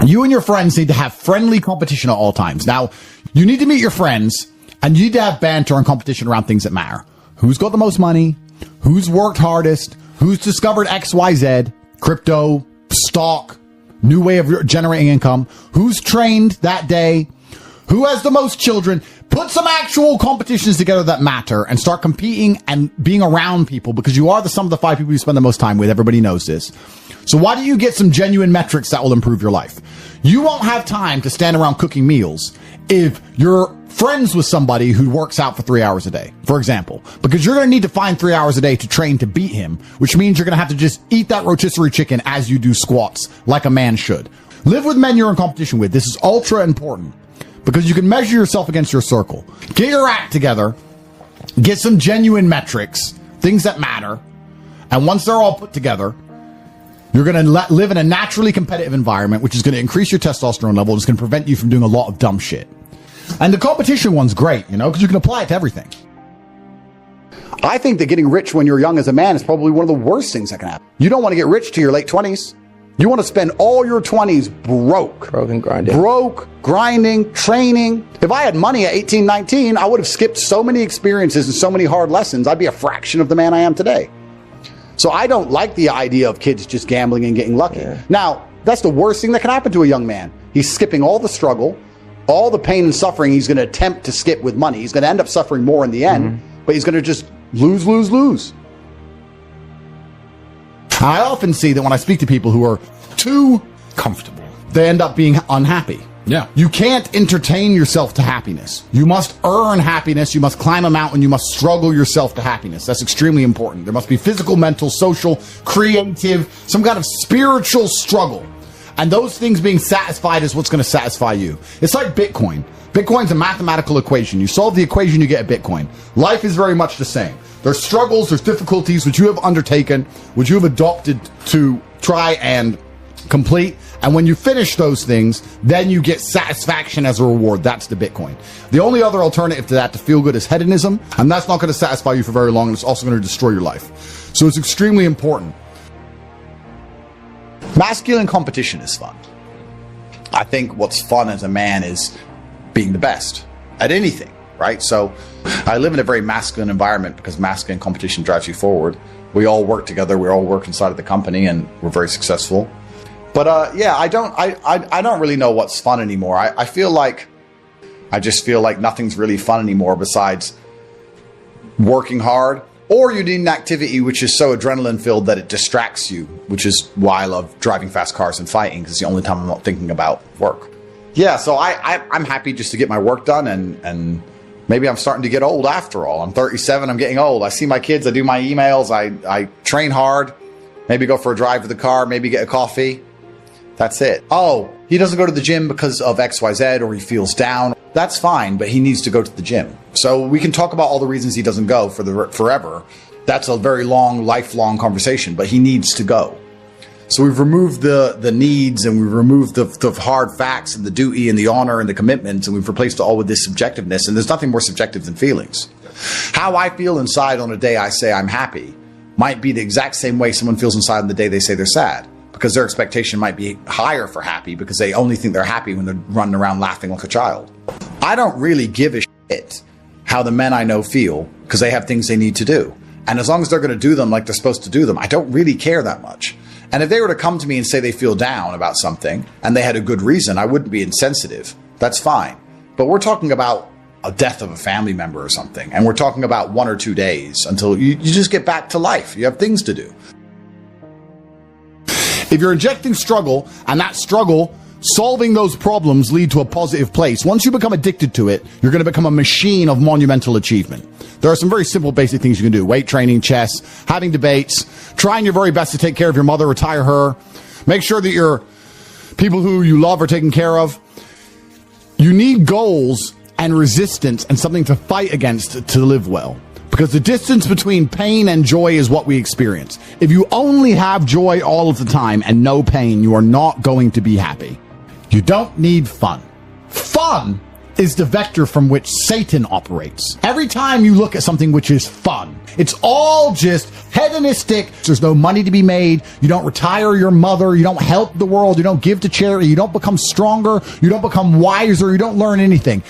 You and your friends need to have friendly competition at all times. Now, you need to meet your friends, and you need to have banter and competition around things that matter. Who's got the most money? Who's worked hardest? Who's discovered XYZ? Crypto, stock, new way of generating income? Who's trained that day? Who has the most children? Put some actual competitions together that matter and start competing and being around people, because you are the sum of the 5 people you spend the most time with. Everybody knows this. So why don't you get some genuine metrics that will improve your life? You won't have time to stand around cooking meals if you're friends with somebody who works out for 3 hours a day, for example, because you're going to need to find 3 hours a day to train to beat him, which means you're going to have to just eat that rotisserie chicken as you do squats like a man should. Live with men you're in competition with. This is ultra important because you can measure yourself against your circle. Get your act together, get some genuine metrics, things that matter, and once they're all put together, you're going to live in a naturally competitive environment, which is going to increase your testosterone level. It's going to prevent you from doing a lot of dumb shit. And the competition one's great, because you can apply it to everything. I think that getting rich when you're young as a man is probably one of the worst things that can happen. You don't want to get rich to your late 20s. You want to spend all your 20s broke. Broke and grinding. Broke, grinding, training. If I had money at 18, 19, I would have skipped so many experiences and so many hard lessons. I'd be a fraction of the man I am today. So I don't like the idea of kids just gambling and getting lucky. Yeah. Now, that's the worst thing that can happen to a young man. He's skipping all the struggle, all the pain and suffering he's going to attempt to skip with money. He's going to end up suffering more in the end, but he's going to just lose, lose, lose. I often see that when I speak to people who are too comfortable, they end up being unhappy. Yeah. You can't entertain yourself to happiness. You must earn happiness. You must climb a mountain. You must struggle yourself to happiness. That's extremely important. There must be physical, mental, social, creative, some kind of spiritual struggle. And those things being satisfied is what's going to satisfy you. It's like Bitcoin. Bitcoin's a mathematical equation. You solve the equation, you get a Bitcoin. Life is very much the same. There's struggles, there's difficulties which you have undertaken, which you have adopted to try and complete. And when you finish those things, then you get satisfaction as a reward. That's the Bitcoin. The only other alternative to that, to feel good, is hedonism. And that's not going to satisfy you for very long. And it's also going to destroy your life. So it's extremely important. Masculine competition is fun. I think what's fun as a man is being the best at anything, right? So I live in a very masculine environment because masculine competition drives you forward. We all work together. We all work inside of the company and we're very successful. But yeah, I don't really know what's fun anymore. I just feel like nothing's really fun anymore besides working hard. Or you need an activity which is so adrenaline filled that it distracts you, which is why I love driving fast cars and fighting, because it's the only time I'm not thinking about work. Yeah, so I'm happy just to get my work done, and maybe I'm starting to get old after all. I'm 37, I'm getting old. I see my kids, I do my emails, I train hard, maybe go for a drive with the car, maybe get a coffee. That's it. Oh, he doesn't go to the gym because of XYZ or he feels down. That's fine, but he needs to go to the gym. So we can talk about all the reasons he doesn't go for forever. That's a very long, lifelong conversation, but he needs to go. So we've removed the needs, and we've removed the hard facts and the duty and the honor and the commitments, and we've replaced it all with this subjectiveness. And there's nothing more subjective than feelings. How I feel inside on a day I say I'm happy might be the exact same way someone feels inside on the day they say they're sad, because their expectation might be higher for happy because they only think they're happy when they're running around laughing like a child. I don't really give a shit how the men I know feel, because they have things they need to do. And as long as they're going to do them like they're supposed to do them, I don't really care that much. And if they were to come to me and say they feel down about something and they had a good reason, I wouldn't be insensitive. That's fine. But we're talking about a death of a family member or something, and we're talking about 1 or 2 days until you just get back to life. You have things to do. If you're injecting struggle, and that struggle, solving those problems lead to a positive place, once you become addicted to it, you're going to become a machine of monumental achievement. There are some very simple, basic things you can do. Weight training, chess, having debates, trying your very best to take care of your mother, retire her, make sure that your people who you love are taken care of. You need goals and resistance and something to fight against to live well. Because the distance between pain and joy is what we experience. If you only have joy all of the time and no pain, you are not going to be happy. You don't need fun. Fun is the vector from which Satan operates. Every time you look at something which is fun, it's all just hedonistic. There's no money to be made. You don't retire your mother. You don't help the world. You don't give to charity. You don't become stronger. You don't become wiser. You don't learn anything.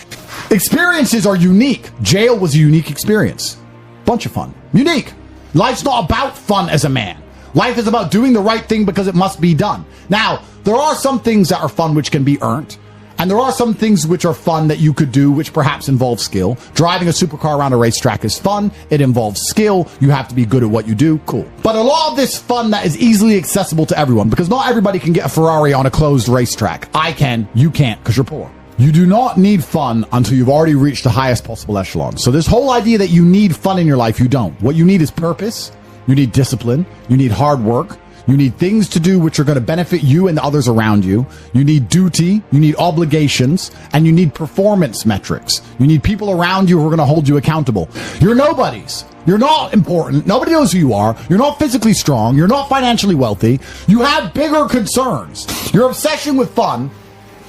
Experiences are unique. Jail was a unique experience. Bunch of fun. Unique. Life's not about fun as a man. Life is about doing the right thing because it must be done. Now, there are some things that are fun which can be earned. And there are some things which are fun that you could do, which perhaps involve skill. Driving a supercar around a racetrack is fun. It involves skill. You have to be good at what you do. Cool. But a lot of this fun that is easily accessible to everyone, because not everybody can get a Ferrari on a closed racetrack. I can. You can't because you're poor. You do not need fun until you've already reached the highest possible echelon. So this whole idea that you need fun in your life, you don't. What you need is purpose. You need discipline. You need hard work. You need things to do which are going to benefit you and the others around you. You need duty. You need obligations. And you need performance metrics. You need people around you who are going to hold you accountable. You're nobodies. You're not important. Nobody knows who you are. You're not physically strong. You're not financially wealthy. You have bigger concerns. Your obsession with fun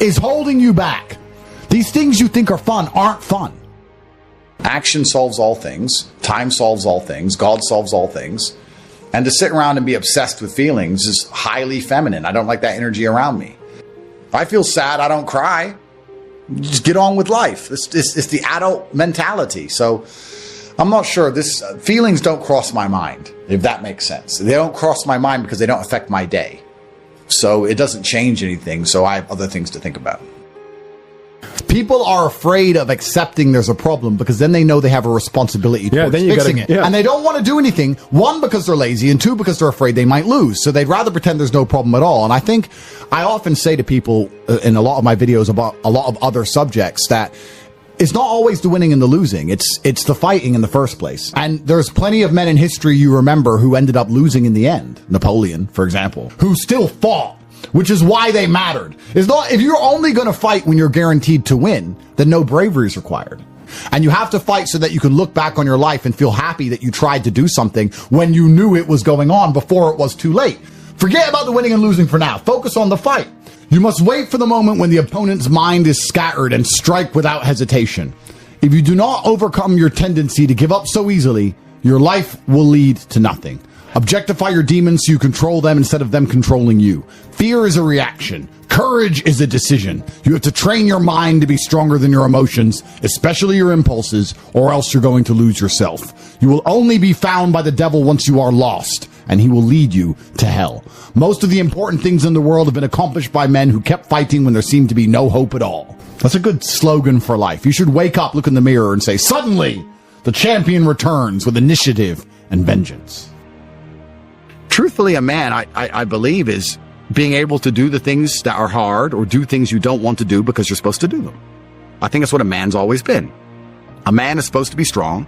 is holding you back. These things you think are fun aren't fun. Action solves all things. Time solves all things. God solves all things. And to sit around and be obsessed with feelings is highly feminine. I don't like that energy around me. If I feel sad, I don't cry. Just get on with life. It's the adult mentality. So I'm not sure. Feelings don't cross my mind, if that makes sense. They don't cross my mind because they don't affect my day. So it doesn't change anything. So I have other things to think about. People are afraid of accepting there's a problem because then they know they have a responsibility towards fixing it. Yeah. And they don't want to do anything, one, because they're lazy, and two, because they're afraid they might lose. So they'd rather pretend there's no problem at all. And I think I often say to people in a lot of my videos about a lot of other subjects that it's not always the winning and the losing. It's the fighting in the first place. And there's plenty of men in history you remember who ended up losing in the end. Napoleon, for example, who still fought, which is why they mattered. It's not, if you're only going to fight when you're guaranteed to win, then no bravery is required. And you have to fight so that you can look back on your life and feel happy that you tried to do something when you knew it was going on before it was too late. Forget about the winning and losing for now. Focus on the fight. You must wait for the moment when the opponent's mind is scattered and strike without hesitation. If you do not overcome your tendency to give up so easily, your life will lead to nothing. Objectify your demons so you control them instead of them controlling you. Fear is a reaction. Courage is a decision. You have to train your mind to be stronger than your emotions, especially your impulses, or else you're going to lose yourself. You will only be found by the devil once you are lost, and he will lead you to hell. Most of the important things in the world have been accomplished by men who kept fighting when there seemed to be no hope at all. That's a good slogan for life. You should wake up, look in the mirror, and say, suddenly, the champion returns with initiative and vengeance. Truthfully, a man, I believe, is being able to do the things that are hard or do things you don't want to do because you're supposed to do them. I think that's what a man's always been. A man is supposed to be strong.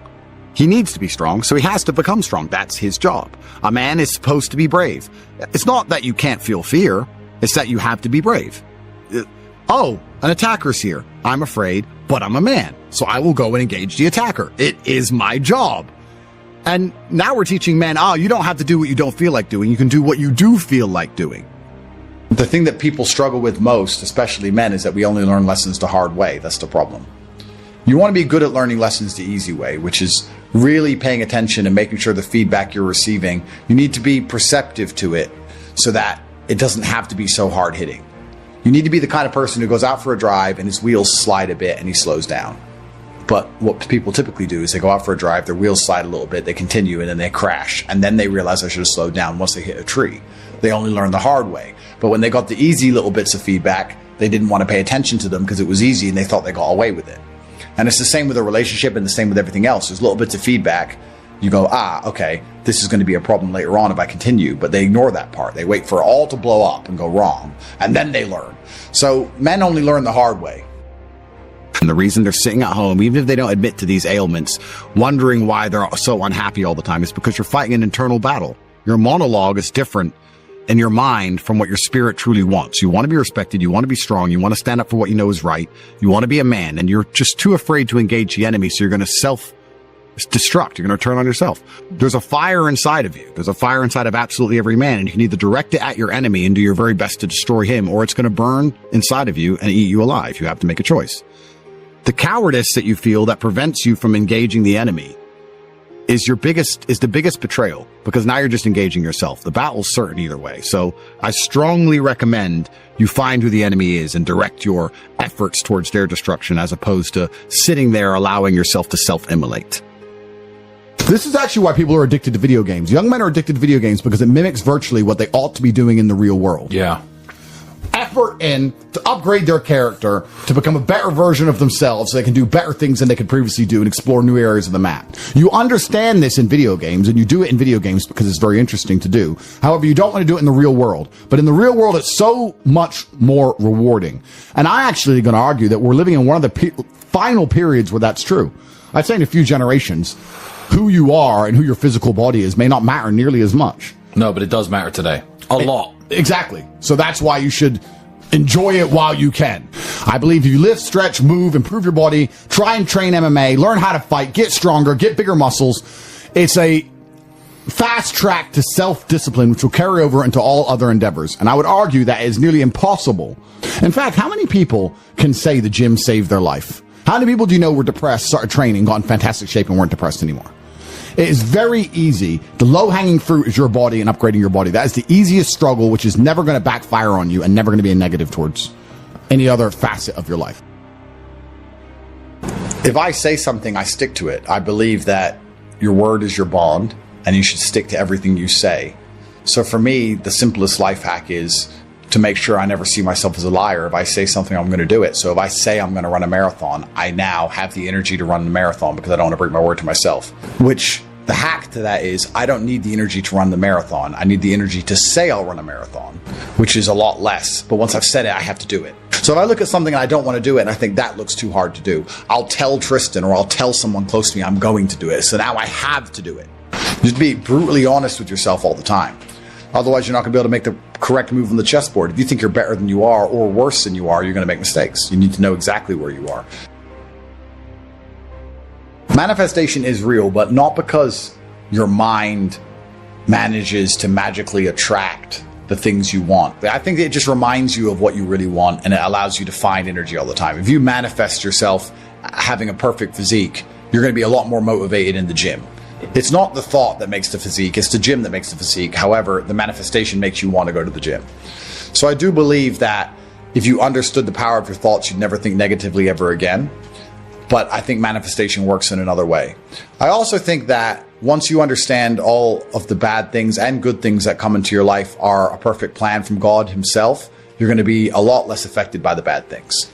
He needs to be strong, so he has to become strong. That's his job. A man is supposed to be brave. It's not that you can't feel fear. It's that you have to be brave. Oh, an attacker's here. I'm afraid, but I'm a man, so I will go and engage the attacker. It is my job. And now we're teaching men, you don't have to do what you don't feel like doing. You can do what you do feel like doing. The thing that people struggle with most, especially men, is that we only learn lessons the hard way. That's the problem. You want to be good at learning lessons the easy way, which is really paying attention and making sure the feedback you're receiving, you need to be perceptive to it so that it doesn't have to be so hard hitting. You need to be the kind of person who goes out for a drive and his wheels slide a bit and he slows down. But what people typically do is they go out for a drive, their wheels slide a little bit, they continue, and then they crash. And then they realize I should have slowed down once they hit a tree. They only learn the hard way. But when they got the easy little bits of feedback, they didn't want to pay attention to them because it was easy and they thought they got away with it. And it's the same with a relationship and the same with everything else. There's little bits of feedback. You go, okay, this is going to be a problem later on if I continue. But they ignore that part. They wait for it all to blow up and go wrong. And then they learn. So men only learn the hard way. And the reason they're sitting at home, even if they don't admit to these ailments, wondering why they're so unhappy all the time, is because you're fighting an internal battle. Your monologue is different in your mind from what your spirit truly wants. You want to be respected. You want to be strong. You want to stand up for what you know is right. You want to be a man, and you're just too afraid to engage the enemy. So you're going to self-destruct. You're going to turn on yourself. There's a fire inside of you. There's a fire inside of absolutely every man, and you can either direct it at your enemy and do your very best to destroy him, or it's going to burn inside of you and eat you alive. You have to make a choice. The cowardice that you feel that prevents you from engaging the enemy is the biggest betrayal, because now you're just engaging yourself. The battle's certain either way. So I strongly recommend you find who the enemy is and direct your efforts towards their destruction, as opposed to sitting there allowing yourself to self-immolate. This is actually why people are addicted to video games. Young men are addicted to video games because it mimics virtually what they ought to be doing in the real world. Yeah. Effort in to upgrade their character to become a better version of themselves so they can do better things than they could previously do and explore new areas of the map. You understand this in video games, and you do it in video games because it's very interesting to do. However, you don't want to do it in the real world. But in the real world, it's so much more rewarding. And I'm actually going to argue that we're living in one of the final periods where that's true. I'd say in a few generations, who you are and who your physical body is may not matter nearly as much. No, but it does matter today. A lot. Exactly. So that's why you should enjoy it while you can. I believe if you lift, stretch, move, improve your body, try and train MMA, learn how to fight, get stronger, get bigger muscles, it's a fast track to self-discipline, which will carry over into all other endeavors. And I would argue that is nearly impossible. In fact, how many people can say the gym saved their life? How many people do you know were depressed, started training, got in fantastic shape, and weren't depressed anymore? It is very easy. The low-hanging fruit is your body and upgrading your body. That is the easiest struggle, which is never going to backfire on you and never going to be a negative towards any other facet of your life. If I say something, I stick to it. I believe that your word is your bond, and you should stick to everything you say. So for me, the simplest life hack is to make sure I never see myself as a liar. If I say something, I'm going to do it. So if I say I'm going to run a marathon, I now have the energy to run the marathon because I don't want to break my word to myself. Which the hack to that is I don't need the energy to run the marathon. I need the energy to say I'll run a marathon, which is a lot less. But once I've said it, I have to do it. So if I look at something and I don't want to do it and I think that looks too hard to do, I'll tell Tristan or I'll tell someone close to me I'm going to do it. So now I have to do it. Just be brutally honest with yourself all the time. Otherwise, you're not going to be able to make the correct move on the chessboard. If you think you're better than you are or worse than you are, you're going to make mistakes. You need to know exactly where you are. Manifestation is real, but not because your mind manages to magically attract the things you want. I think it just reminds you of what you really want, and it allows you to find energy all the time. If you manifest yourself having a perfect physique, you're going to be a lot more motivated in the gym. It's not the thought that makes the physique, it's the gym that makes the physique. However, the manifestation makes you want to go to the gym. So I do believe that if you understood the power of your thoughts, you'd never think negatively ever again. But I think manifestation works in another way. I also think that once you understand all of the bad things and good things that come into your life are a perfect plan from God himself, you're going to be a lot less affected by the bad things.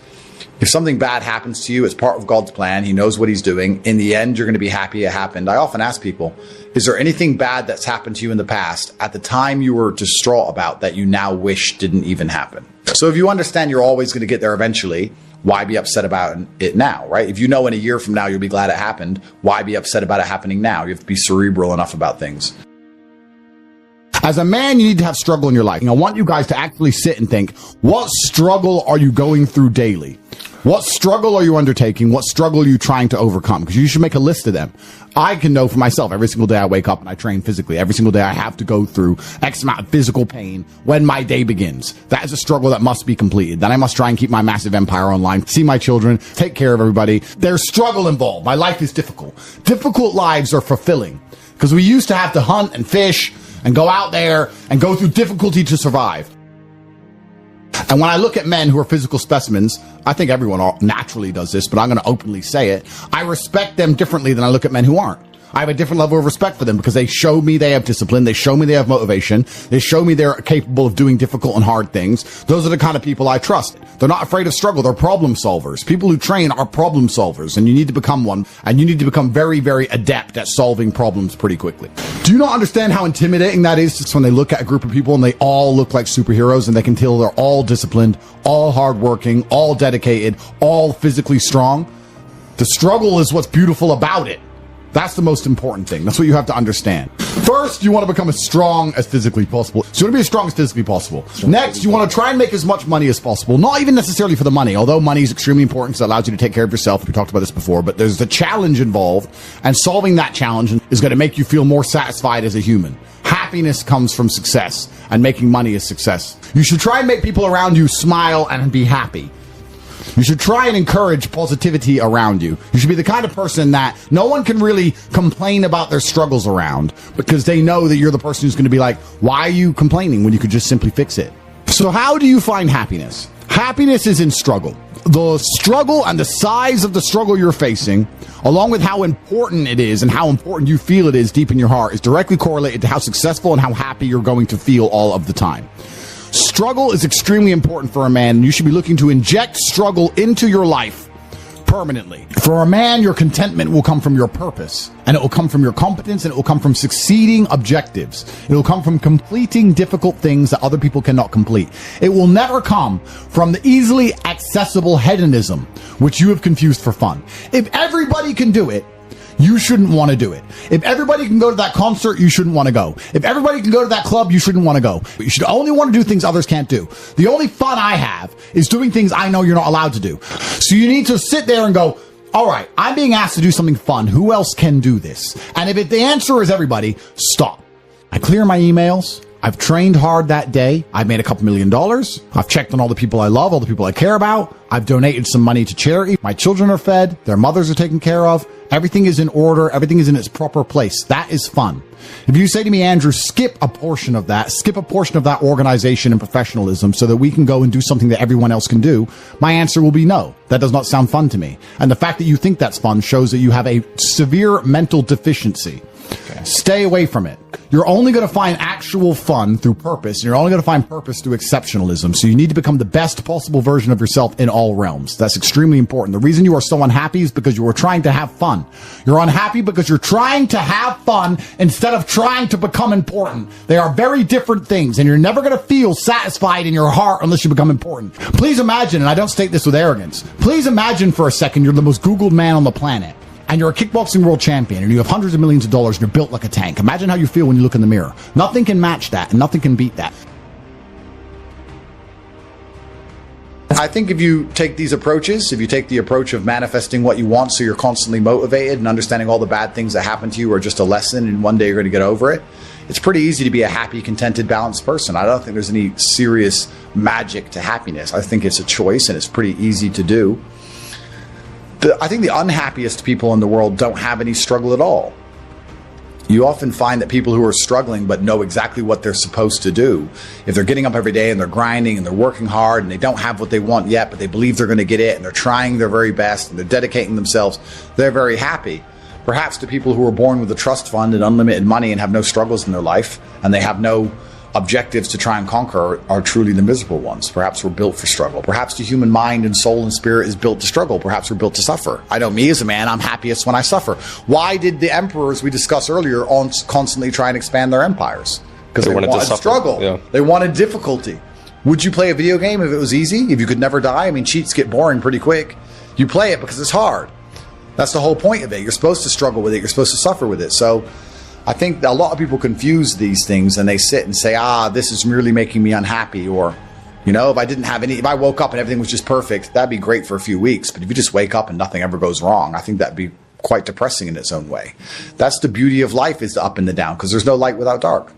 If something bad happens to you, it's part of God's plan. He knows what he's doing. In the end, you're going to be happy it happened. I often ask people, is there anything bad that's happened to you in the past at the time you were distraught about that you now wish didn't even happen? So if you understand you're always going to get there eventually, why be upset about it now, right? If you know in a year from now you'll be glad it happened, why be upset about it happening now? You have to be cerebral enough about things. As a man, you need to have struggle in your life. I want you guys to actually sit and think, what struggle are you going through daily? What struggle are you undertaking? What struggle are you trying to overcome? Because you should make a list of them. I can know for myself, every single day I wake up and I train physically. Every single day I have to go through X amount of physical pain when my day begins. That is a struggle that must be completed. Then I must try and keep my massive empire online, see my children, take care of everybody. There's struggle involved. My life is difficult. Difficult lives are fulfilling because we used to have to hunt and fish and go out there and go through difficulty to survive. And when I look at men who are physical specimens, I think everyone naturally does this, but I'm going to openly say it. I respect them differently than I look at men who aren't. I have a different level of respect for them because they show me they have discipline. They show me they have motivation. They show me they're capable of doing difficult and hard things. Those are the kind of people I trust. They're not afraid of struggle. They're problem solvers. People who train are problem solvers, and you need to become one, and you need to become very, very adept at solving problems pretty quickly. Do you not understand how intimidating that is just when they look at a group of people and they all look like superheroes and they can tell they're all disciplined, all hardworking, all dedicated, all physically strong? The struggle is what's beautiful about it. That's the most important thing. That's what you have to understand. First, you want to become as strong as physically possible. So you want to be as strong as physically possible. Next, you want to try and make as much money as possible. Not even necessarily for the money, although money is extremely important because it allows you to take care of yourself. We talked about this before, but there's the challenge involved, and solving that challenge is going to make you feel more satisfied as a human. Happiness comes from success, and making money is success. You should try and make people around you smile and be happy. You should try and encourage positivity around you. You should be the kind of person that no one can really complain about their struggles around, because they know that you're the person who's going to be like, why are you complaining when you could just simply fix it? So how do you find happiness? Happiness is in struggle. The struggle and the size of the struggle you're facing, along with how important it is and how important you feel it is deep in your heart, is directly correlated to how successful and how happy you're going to feel all of the time. Struggle is extremely important for a man, and you should be looking to inject struggle into your life permanently. For a man, your contentment will come from your purpose, and it will come from your competence, and it will come from succeeding objectives. It will come from completing difficult things that other people cannot complete. It will never come from the easily accessible hedonism, which you have confused for fun. If everybody can do it, you shouldn't want to do it. If everybody can go to that concert, you shouldn't want to go. If everybody can go to that club, you shouldn't want to go. You should only want to do things others can't do. The only fun I have is doing things I know you're not allowed to do. So you need to sit there and go, all right, I'm being asked to do something fun. Who else can do this? And if the answer is everybody, stop. I clear my emails. I've trained hard that day. I've made a couple $1 million. I've checked on all the people I love, all the people I care about. I've donated some money to charity. My children are fed. Their mothers are taken care of. Everything is in order. Everything is in its proper place. That is fun. If you say to me, Andrew, skip a portion of that organization and professionalism so that we can go and do something that everyone else can do, my answer will be no. That does not sound fun to me. And the fact that you think that's fun shows that you have a severe mental deficiency. Okay. Stay away from it. You're only going to find actual fun through purpose. And you're only going to find purpose through exceptionalism. So you need to become the best possible version of yourself in all realms. That's extremely important. The reason you are so unhappy is because you are trying to have fun. You're unhappy because you're trying to have fun instead of trying to become important. They are very different things, and you're never going to feel satisfied in your heart unless you become important. Please imagine, and I don't state this with arrogance, please imagine for a second you're the most Googled man on the planet. And you're a kickboxing world champion, and you have hundreds of millions of dollars, and you're built like a tank. Imagine how you feel when you look in the mirror. Nothing can match that, and nothing can beat that. I think if you take these approaches, if you take the approach of manifesting what you want so you're constantly motivated and understanding all the bad things that happen to you are just a lesson and one day you're going to get over it, it's pretty easy to be a happy, contented, balanced person. I don't think there's any serious magic to happiness. I think it's a choice, and it's pretty easy to do. I think the unhappiest people in the world don't have any struggle at all. You often find that people who are struggling but know exactly what they're supposed to do, if they're getting up every day and they're grinding and they're working hard and they don't have what they want yet, but they believe they're going to get it and they're trying their very best and they're dedicating themselves, they're very happy. Perhaps the people who are born with a trust fund and unlimited money and have no struggles in their life and they have no objectives to try and conquer are truly the miserable ones. Perhaps we're built for struggle. Perhaps the human mind and soul and spirit is built to struggle. Perhaps we're built to suffer. I know me as a man, I'm happiest when I suffer. Why did the emperors we discussed earlier constantly try and expand their empires? Because they wanted to struggle. Yeah. They wanted difficulty. Would you play a video game if it was easy? If you could never die? I mean, cheats get boring pretty quick. You play it because it's hard. That's the whole point of it. You're supposed to struggle with it. You're supposed to suffer with it. So I think a lot of people confuse these things and they sit and say, this is merely making me unhappy. Or, if I woke up and everything was just perfect, that'd be great for a few weeks. But if you just wake up and nothing ever goes wrong, I think that'd be quite depressing in its own way. That's the beauty of life, is the up and the down, because there's no light without dark.